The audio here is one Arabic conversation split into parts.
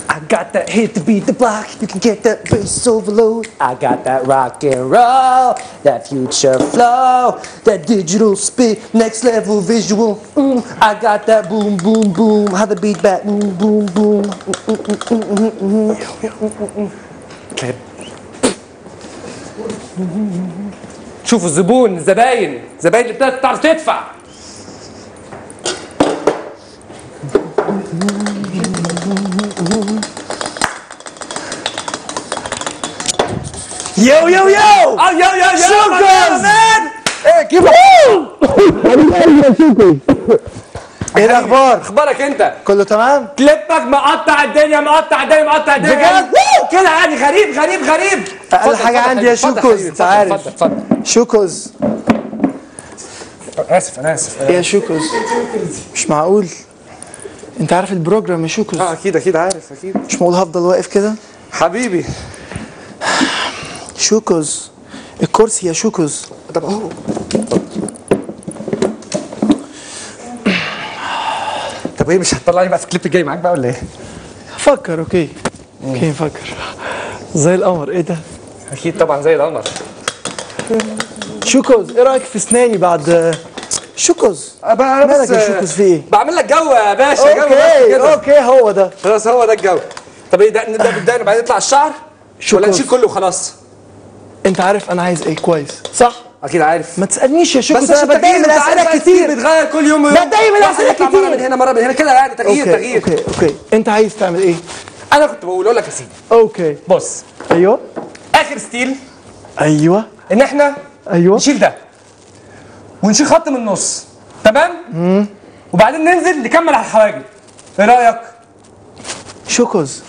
I got that hit to beat the block. You can get that bass overload. I got that rock and roll, that future flow, that digital spit, next level visual. I got that boom boom boom. How the beat back boom boom boom. شوفوا الزبون، الزباين اللي بتعرف تدفع. يو يو يو شوكوز مان. كيف ايه الاخبار؟ اخبارك انت؟ كله تمام؟ كليبك مقطع الدنيا مقطع الدنيا بجد؟ كده يعني غريب. اقل حاجه عندي يا شوكوز، انت عارف. اتفضل. شوكوز انا اسف يا شوكوز، مش معقول. انت عارف البروجرام يا شوكوز؟ اكيد عارف اكيد. مش معقول هفضل واقف كده حبيبي. شوكوز الكرسي يا شوكوز. طب اهو. طب ايه، مش هتطلعني بقى في الكليب الجاي معاك بقى ولا ايه؟ فكر. اوكي نفكر. زي القمر. ايه ده؟ اكيد طبعا زي القمر. شوكوز ايه رايك في اسناني بعد شوكوز؟ مالك يا شوكوز في ايه؟ بعمل لك جو يا باشا. اوكي هو ده خلاص، هو ده الجو. طب ايه ده، نبدا بالدقن بعدين يطلع الشعر ولا نشيل كله وخلاص؟ انت عارف انا عايز ايه كويس صح؟ اكيد عارف. ما تسالنيش يا شوكوز، بس انا بتضايق من اسئله كتير. بتغير كل يوم بتضايق من اسئله كتير. مره من هنا مره من هنا كده يعني تغيير. اوكي انت عايز تعمل ايه؟ انا كنت بقول لك يا سيدي. اوكي بص. ايوه اخر ستيل. ايوه ان احنا نشيل ده ونشيل خط من النص، تمام؟ وبعدين ننزل نكمل على الحواجب. ايه رايك؟ شوكوز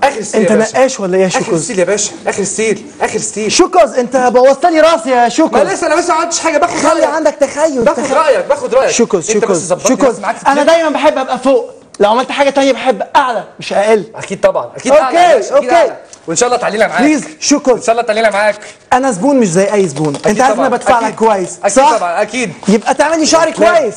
اخر ستيل انت نقاش ولا ايه يا شوكوز؟ اخر ستيل يا باشا، اخر ستيل. شوكوز انت بوظت لي راسي يا شوكوز. ما لسه انا بس ما عملتش حاجه. باخد خلي عندك تخيل. باخد رايك. شوكوز انا دايما بحب ابقى فوق، لو عملت حاجه تانية بحب اعلى مش اقل. اكيد طبعا اكيد. اوكي وان شاء الله تعليله معاك. بليز شوكوز، ان شاء الله تعليله معاك. انا زبون مش زي اي زبون. انت عارف انا بدفع لك كويس صح؟ اكيد طبعا اكيد. يبقى تعمل لي شعري كويس.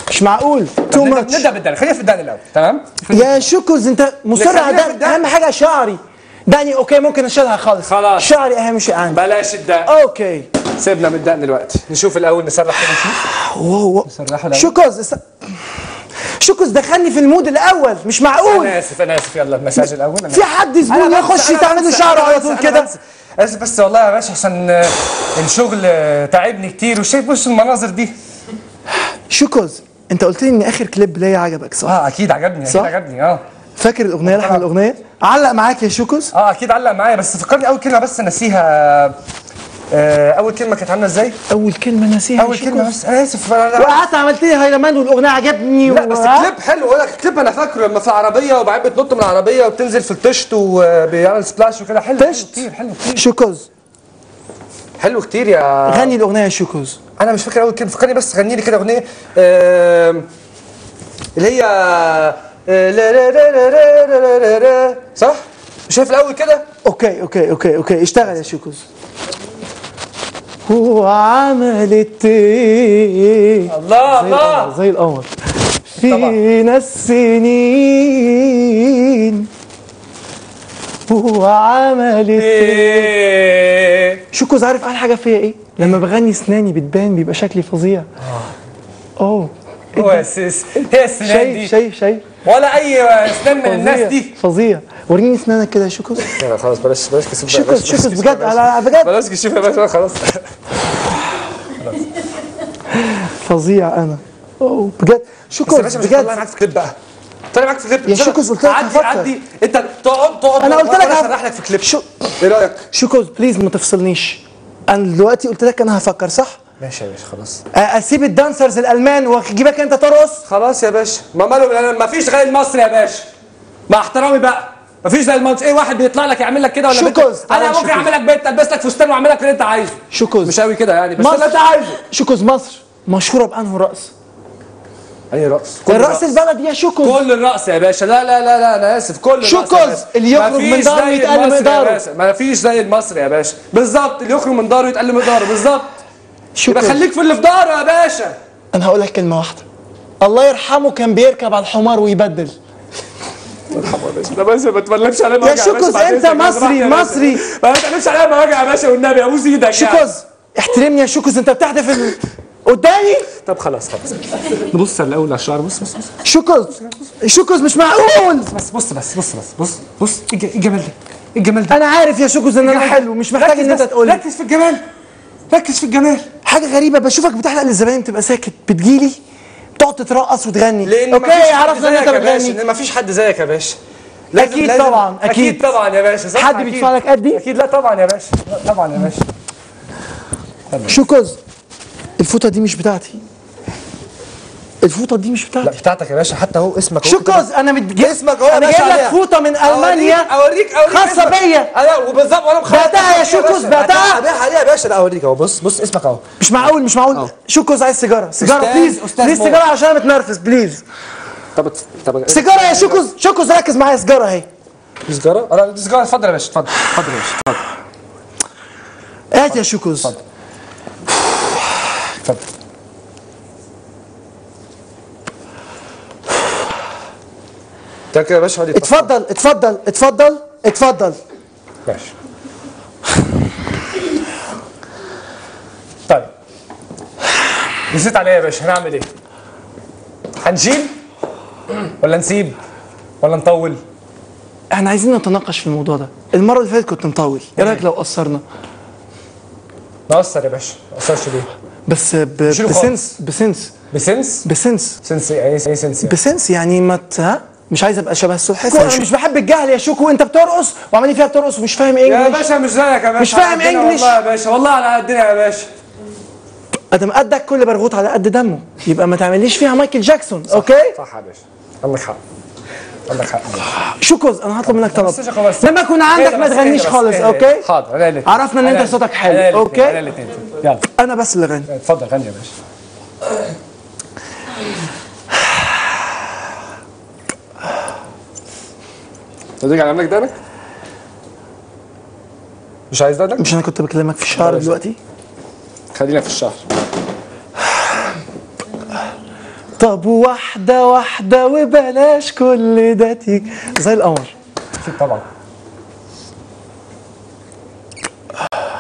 مش معقول تو ماتش. نبدا بالدقن. خلينا في الدقن الاول، تمام؟ يا شوكوز انت مصر على ده. اهم حاجه شعري. داني اوكي ممكن اشيلها خالص. شعري اهم شيء عندي. بلاش الدقن. اوكي سيبنا من الدقن دلوقتي. نشوف الاول نسرح كده نشوف. نسرحه الاول. شوكوز دخلني في المود الاول. مش معقول. انا اسف يلا المساج الاول. في حد زبون يخش تعمل له شعره على طول كده؟ اسف بس والله يا باشا عشان الشغل تعبني كتير وشايف بص المناظر دي. شوكوز انت قلت لي ان اخر كليب ليا عجبك صح؟ اكيد عجبني. صح؟ اكيد عجبني. فاكر الاغنيه لحن الاغنيه؟ علق معاك يا شوكوز؟ اكيد علق معايا، بس فكرني اول كلمه بس نسيها. اول كلمه كانت عامله ازاي؟ اول كلمه نسيها. اول كلمه بس انا اسف. وقعدت عملت لي هيلمان والاغنيه عجبني. لا بس الكليب حلو. اقول لك الكليب انا فاكره لما في العربيه وبعدين بتنط من العربيه وبتنزل في الطشت وبيعمل سبلاش وكده. حلو كتير. شوكوز حلو كتير يا غني الاغنيه يا شوكوز. انا مش فاكر اول كلمه. فكرني بس غني لي كده اغنيه اللي هي صح؟ مش شايف الاول كده؟ اوكي اشتغل يا شوكوز. هو عملت ايه؟ الله زي القمر فينا السنين. هو عملت ايه؟ شوكوز عارف احلى حاجه فيا ايه؟ لما بغني اسناني بتبان بيبقى شكلي فظيع. هو هي السنان دي شايف ولا اي اسنان من الناس دي فظيع. وريني اسنانك كده يا شوكوز. لا خلاص بلاش كسوف. شوكوز بجد بلاش كسوف يا باشا خلاص. فظيع انا بجد شوكوز بجد. طلع معاك في كليب بقى. طلع معاك في كليب يا شوكوز. قلت لك عدي انت تقعد انا قلت لك هشرح لك في كليب. ايه رايك؟ شوكوز بليز ما تفصلنيش. انا دلوقتي قلت لك انا هفكر صح؟ ماشي يا باشا خلاص. اسيب الدانسرز الالمان واجيبك انت ترقص؟ خلاص يا باشا. ما ماله ما فيش غير المصري يا باشا. مع احترامي بقى ما فيش زي المصري. ايه واحد بيطلع لك يعمل لك كده ولا شوكوز انا ممكن اعمل لك بنت البس لك فستان واعمل لك اللي انت عايزه. شوكوز مش قوي كده يعني بس اللي انت عايزه. شوكوز مصر مشهوره بانه رقص؟ اي رقص؟ الرقص البلدي يا شوكوز. كل الرقص يا باشا. لا انا اسف. كل الرقص شوكوز اللي يخرج من داره يتقل مقداره. ما فيش زي المصري يا باشا بالظبط. اللي يخرج من داره يتقل مقداره بالظبط. يبقى خليك في اللي في ظهره يا باشا. انا هقول لك كلمه واحده، الله يرحمه كان بيركب على الحمار ويبدل. ده بس ما تبلغش عليا يا شوكوز انت مصري مصري، ما تقلبش عليا مواجع يا باشا والنبي، ابوس ايدك. شوكوز احترمني يا شوكوز، انت بتحدف قدامي. طب خلاص نبص الاول على الشعر. بص شوكوز مش معقول. بص ايه الجمال ده، ايه الجمال ده. انا عارف يا شوكوز ان انا حلو، مش محتاج ان انت تقول لي. ركز في الجمال. حاجه غريبه، بشوفك بتحلق للزباين تبقى ساكت، بتجيلي تقعد تترقص وتغني. لان اوكي عرفنا ان انت بتغني. مفيش حد زيك يا باشا. اكيد طبعا، اكيد طبعا يا باشا. حد بيدفع لك قدي؟ اكيد. لا طبعا يا باشا، لا طبعا يا باشا. شوكوز الفوطه دي مش بتاعتي، الفوطه دي مش بتاعتي. لا بتاعتك يا باشا، حتى اهو اسمك. شوكوز انا اسمك اهو يا انا باشا. جايب لك فوطه من المانيا اوريك خاصه بيا. انا وبالظبط وانا مخلص. بعتها يا شوكوز، بعتها. ابيعها ليه يا باشا؟ لا اوريك اهو. بص اسمك اهو. مش معقول. شوكوز عايز سيجاره بليز سيجاره عشان انا متنرفز بليز. طب سيجاره يا شوكوز ركز معايا، سيجاره اهي. سيجاره؟ لا سيجاره. اتفضل يا باشا، اتفضل يا باشا، اتفضل. هات يا شوكوز. اتفضل. كده يا باشا. اتفضل. ماشي. طيب نسيت عليا يا باشا، هنعمل ايه؟ هنشيل ولا نسيب ولا نطول؟ احنا عايزين نتناقش في الموضوع ده. المره اللي فاتت كنت مطول، ايه رايك لو قصرنا؟ نقصر يا باشا. ما نقصرش ليه؟ بس بسنس ايه سنس؟ بسنس يعني ما مش عايز ابقى شبه السلحفاه. انا مش بحب الجهل يا شوكو، انت بترقص وعمالين فيها بترقص ومش فاهم انجلش يا باشا. مش زيك يا باشا، مش فاهم انجلش والله يا باشا، والله على الدنيا يا باشا. ادم قدك كل برغوت على قد دمه، يبقى ما تعمليش فيها مايكل جاكسون. اوكي صح يا باشا، عندك حق. شوكوز انا هطلب منك طلب، لما اكون عندك ما تغنيش خالص. اوكي حاضر. عرفنا ان انت صوتك حلو. اوكي يلا انا بس اللي غني. اتفضل غني يا باشا. ترجع عندك دانك؟ مش عايز دانك؟ مش انا كنت بكلمك في الشعر دلوقتي؟ خلينا في الشعر. طب واحدة وبلاش كل ده تيجي زي القمر. اكيد طبعا.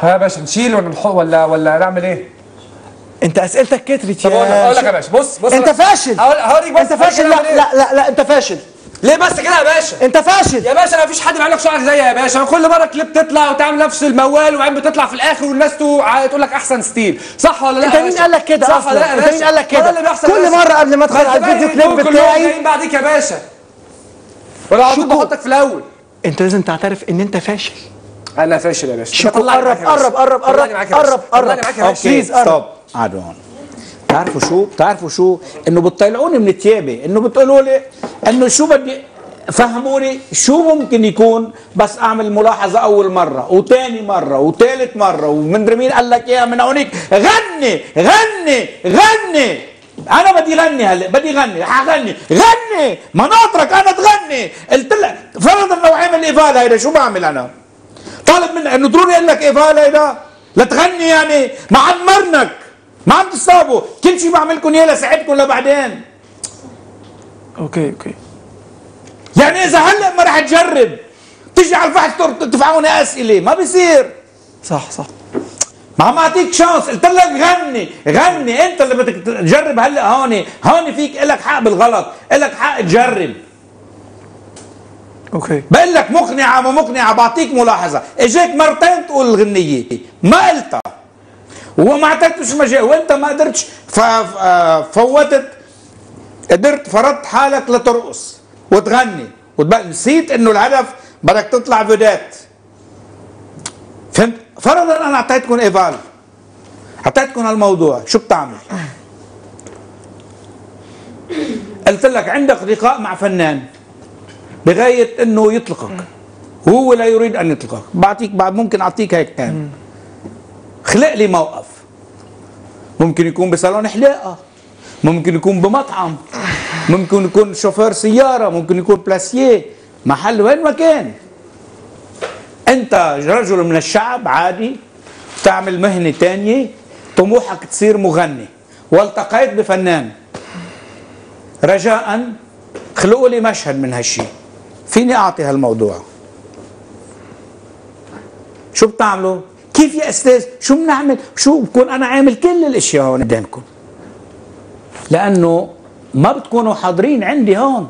ها يا باشا، نشيل ولا نعمل ايه؟ انت اسئلتك كترت يا اقول لك يا باشا. بص انت فاشل. هوريك بس. انت فاشل. لا انت فاشل. ليه بس كده يا باشا؟ انت فاشل يا باشا. ما فيش حد بيعمل لك شعرك زيي يا باشا. كل مره كليب تطلع وتعمل نفس الموال وعين بتطلع في الاخر والناس تقول لك احسن ستيل. صح ولا لا؟ انت مين قال لك كده صح ولا لا؟ انت مين قال لك كده؟ اللي بيحصل كل مره قبل ما ادخل على الفيديو كليب بتاعي جايين بعديك يا باشا، ولا اقعد بحطك في الاول. انت لازم تعترف ان انت فاشل. انا فاشل يا باشا. شوف قرب. بليز ستوب. عدوان تعرفوا شو انه بتطلعوني من ثيابي، انه بتقولوا لي انه شو بدي فهموني شو ممكن يكون بس اعمل ملاحظه اول مره وثاني مره وثالث مره ومن مين قال لك اياها من هونيك. غني انا بدي غني هلا، حغني غني مناطرك انا تغني. قلت لك فرضا لو عمل ايفال هيدا شو بعمل انا؟ طالب منك انه ضروري اقول لك ايفال هيدا لتغني يعني؟ ما عمرنك، ما عم تصابوا، كل شيء بعملكم اياه لساعدكم لبعدين. اوكي يعني اذا هلا ما رح تجرب تيجي على الفحص تدفعوني اسئله ما بيصير. صح ما عم اعطيك شانس. قلت لك غني انت اللي بدك تجرب. هلا هون فيك الك حق بالغلط، الك حق تجرب. اوكي بقول لك مقنعه ما مقنعه. بعطيك ملاحظه، اجيك مرتين تقول الغنيه ما قلتها وما اعطيتش مجال وانت ما قدرتش فوتت. قدرت فرضت حالك لترقص وتغني نسيت انه الهدف بدك تطلع فيدات. فهمت؟ فرضا انا اعطيتكم ايفال، اعطيتكم هالموضوع، شو بتعمل؟ قلت لك عندك لقاء مع فنان بغايه انه يطلقك وهو لا يريد ان يطلقك. ممكن اعطيك هيك تاني. خلق لي موقف، ممكن يكون بصالون حلاقه، ممكن يكون بمطعم، ممكن يكون شوفير سياره، ممكن يكون بلاسيه، محل وين ما كان. انت رجل من الشعب عادي، تعمل مهنه ثانيه، طموحك تصير مغني والتقيت بفنان، رجاء خلقوا لي مشهد من هالشي، فيني أعطي هالموضوع. شو بتعملوا؟ كيف يا أستاذ؟ شو بنعمل؟ شو بكون أنا عامل كل الأشياء هون قدامكم، لأنه ما بتكونوا حاضرين عندي هون.